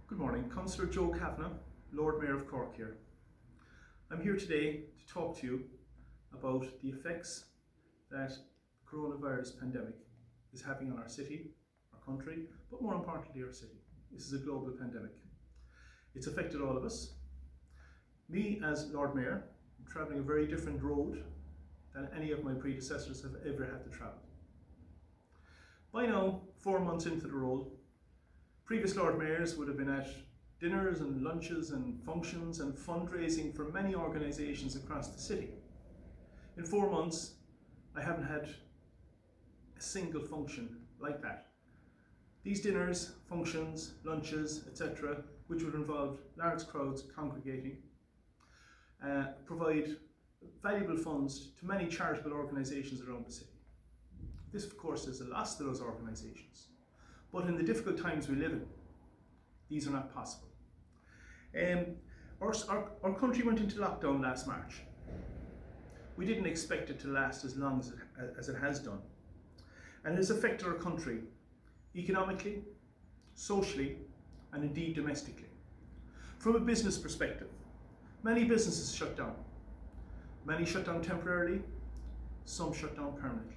Good morning, Councillor Joe Kavanagh, Lord Mayor of Cork here. I'm here today to talk to you about the effects that the coronavirus pandemic is having on our city, our country, but more importantly our city. This is a global pandemic. It's affected all of us. Me as Lord Mayor, I'm travelling a very different road than any of my predecessors have ever had to travel. By now, 4 months into the role, previous Lord Mayors would have been at dinners and lunches and functions and fundraising for many organisations across the city. In 4 months, I haven't had a single function like that. These dinners, functions, lunches, etc., which would involve large crowds congregating, provide valuable funds to many charitable organisations around the city. This, of course, is a loss to those organisations. But in the difficult times we live in, these are not possible. Our country went into lockdown last March. We didn't expect it to last as long as it has done. And it has affected our country economically, socially, and indeed domestically. From a business perspective, many businesses shut down. Many shut down temporarily, some shut down permanently.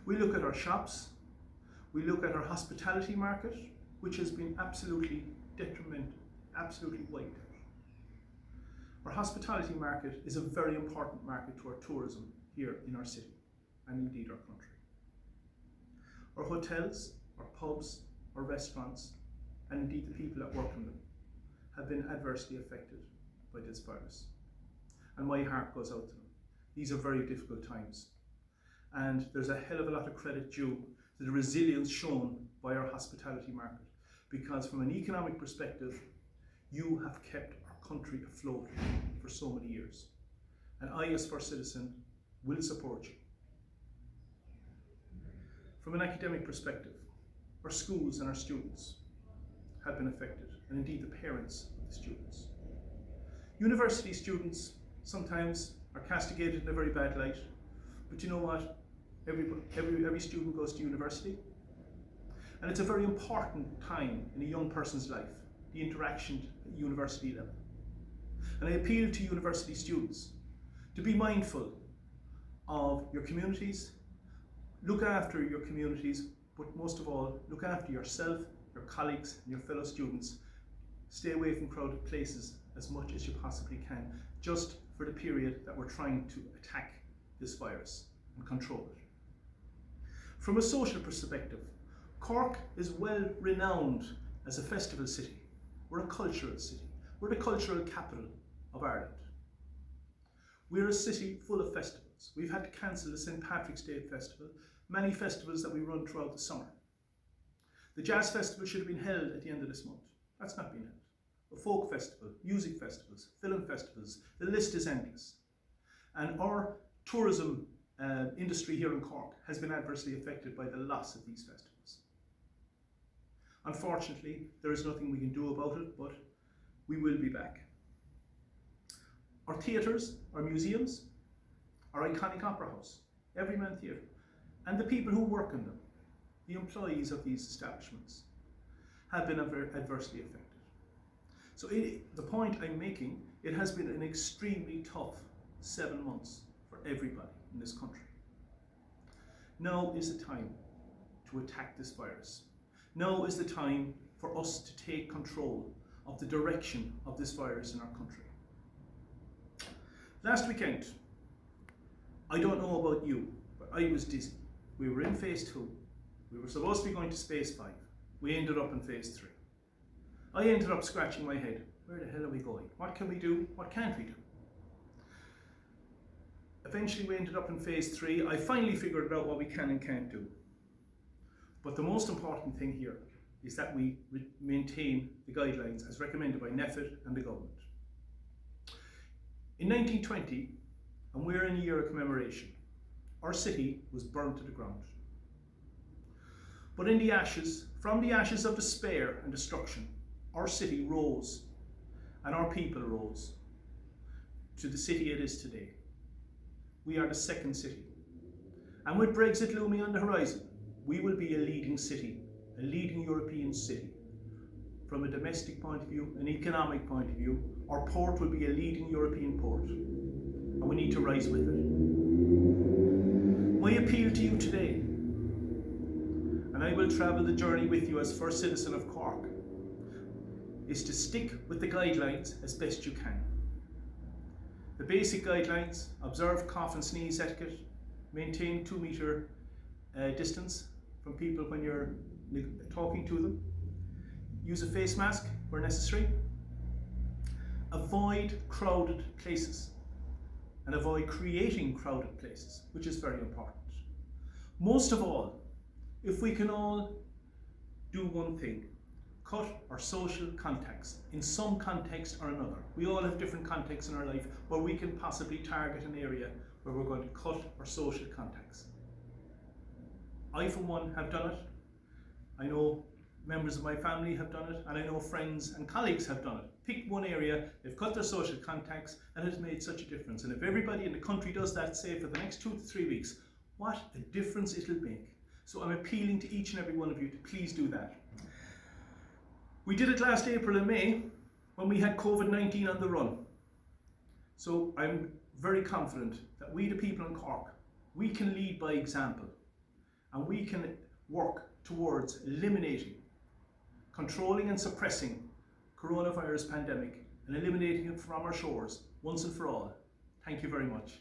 We look at our shops, we look at our hospitality market, which has been absolutely detrimental, absolutely wiped out. Our hospitality market is a very important market to our tourism here in our city, and indeed our country. Our hotels, our pubs, our restaurants, and indeed the people that work in them have been adversely affected by this virus. And my heart goes out to them. These are very difficult times. And there's a hell of a lot of credit due to the resilience shown by our hospitality market, because from an economic perspective, you have kept our country afloat for so many years. And I, as First Citizen, will support you. From an academic perspective, our schools and our students have been affected, and indeed the parents of the students. University students sometimes are castigated in a very bad light, but you know what? Every student goes to university, and it's a very important time in a young person's life, the interaction at university level. And I appeal to university students to be mindful of your communities, look after your communities, but most of all, look after yourself, your colleagues, and your fellow students. Stay away from crowded places as much as you possibly can, just for the period that we're trying to attack this virus and control it. From a social perspective, Cork is well renowned as a festival city. We're a cultural city. We're the cultural capital of Ireland. We're a city full of festivals. We've had to cancel the St. Patrick's Day Festival, many festivals that we run throughout the summer. The Jazz Festival should have been held at the end of this month. That's not been held. A folk festival, music festivals, film festivals, the list is endless. And our tourism industry here in Cork has been adversely affected by the loss of these festivals. Unfortunately, there is nothing we can do about it, but we will be back. Our theatres, our museums, our iconic opera house, Everyman Theatre, and the people who work in them, the employees of these establishments, have been adversely affected. So the point I'm making, it has been an extremely tough 7 months for everybody in this country. Now is the time to attack this virus. Now is the time for us to take control of the direction of this virus in our country. Last weekend, I don't know about you, but I was dizzy. We were in phase 2. We were supposed to be going to phase 5. We ended up in phase 3. I ended up scratching my head. Where the hell are we going? What can we do? What can't we do? Eventually we ended up in phase 3. I finally figured out what we can and can't do. But the most important thing here is that we maintain the guidelines as recommended by NPHET and the government. In 1920, and we're in a year of commemoration, our city was burnt to the ground. But in the ashes, from the ashes of despair and destruction, our city rose, and our people rose to the city it is today. We are the second city. And with Brexit looming on the horizon, we will be a leading city, a leading European city, from a domestic point of view, an economic point of view, our port will be a leading European port, and we need to rise with it. My appeal to you today, and I will travel the journey with you as first citizen of Cork, is to stick with the guidelines as best you can. The basic guidelines: observe cough and sneeze etiquette, maintain 2 metre distance from people when you're talking to them, use a face mask where necessary, avoid crowded places, and avoid creating crowded places, which is very important. Most of all, if we can all do one thing: cut our social contacts in some context or another. We all have different contexts in our life where we can possibly target an area where we're going to cut our social contacts. I, for one, have done it. I know members of my family have done it, and I know friends and colleagues have done it. Pick one area, they've cut their social contacts, and it has made such a difference. And if everybody in the country does that, say, for the next 2 to 3 weeks, what a difference it'll make. So I'm appealing to each and every one of you to please do that. We did it last April and May when we had COVID-19 on the run. So I'm very confident that we, the people in Cork, we can lead by example, and we can work towards eliminating, controlling and suppressing coronavirus pandemic and eliminating it from our shores once and for all. Thank you very much.